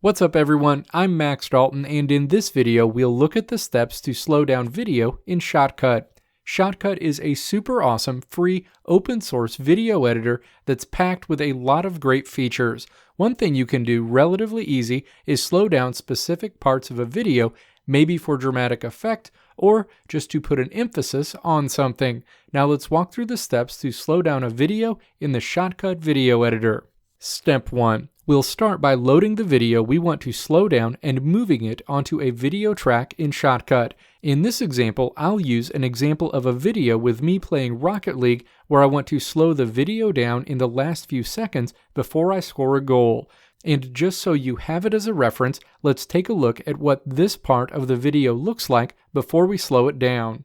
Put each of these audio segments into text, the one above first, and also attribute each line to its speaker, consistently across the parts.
Speaker 1: What's up everyone, I'm Max Dalton, and in this video we'll look at the steps to slow down video in Shotcut. Shotcut is a super awesome, free, open source video editor that's packed with a lot of great features. One thing you can do relatively easy is slow down specific parts of a video, maybe for dramatic effect, or just to put an emphasis on something. Now let's walk through the steps to slow down a video in the Shotcut video editor. Step 1. We'll start by loading the video we want to slow down and moving it onto a video track in Shotcut. In this example, I'll use an example of a video with me playing Rocket League where I want to slow the video down in the last few seconds before I score a goal. And just so you have it as a reference, let's take a look at what this part of the video looks like before we slow it down.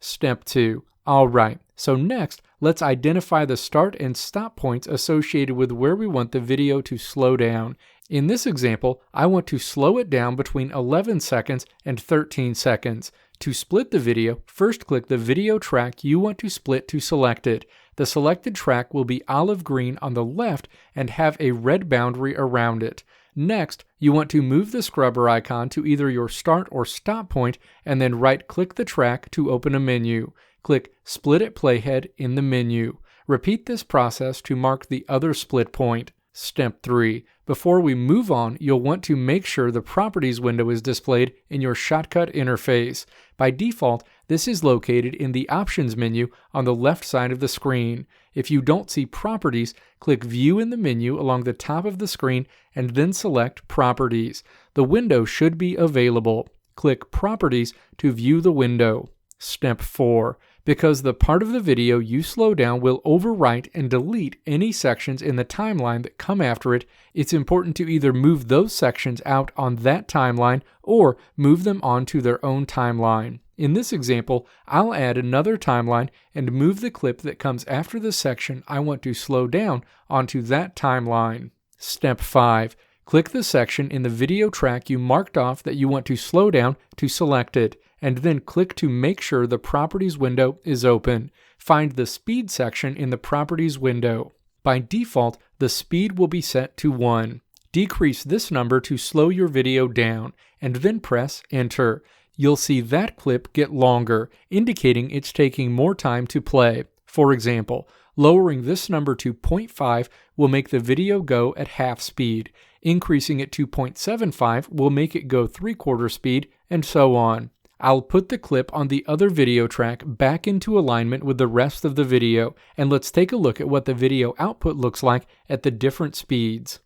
Speaker 1: Step 2. Alright, so next, let's identify the start and stop points associated with where we want the video to slow down. In this example, I want to slow it down between 11 seconds and 13 seconds. To split the video, first click the video track you want to split to select it. The selected track will be olive green on the left and have a red boundary around it. Next, you want to move the scrubber icon to either your start or stop point and then right-click the track to open a menu. Click Split at Playhead in the menu. Repeat this process to mark the other split point. Step 3. Before we move on, you'll want to make sure the Properties window is displayed in your Shotcut interface. By default, this is located in the Options menu on the left side of the screen. If you don't see Properties, click View in the menu along the top of the screen and then select Properties. The window should be available. Click Properties to view the window. Step 4. Because the part of the video you slow down will overwrite and delete any sections in the timeline that come after it, it's important to either move those sections out on that timeline or move them onto their own timeline. In this example, I'll add another timeline and move the clip that comes after the section I want to slow down onto that timeline. Step 5. Click the section in the video track you marked off that you want to slow down to select it, and then click to make sure the Properties window is open. Find the Speed section in the Properties window. By default, the speed will be set to 1. Decrease this number to slow your video down, and then press Enter. You'll see that clip get longer, indicating it's taking more time to play. For example, lowering this number to 0.5 will make the video go at half speed. Increasing it to 0.75 will make it go 3/4 speed, and so on. I'll put the clip on the other video track back into alignment with the rest of the video, and let's take a look at what the video output looks like at the different speeds.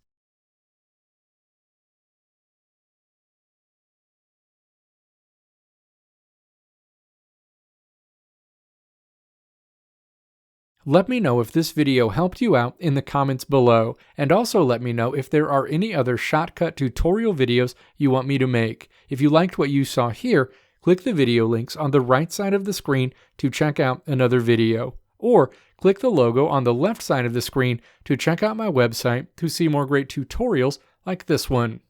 Speaker 1: Let me know if this video helped you out in the comments below, and also let me know if there are any other Shotcut tutorial videos you want me to make. If you liked what you saw here, click the video links on the right side of the screen to check out another video. Or click the logo on the left side of the screen to check out my website to see more great tutorials like this one.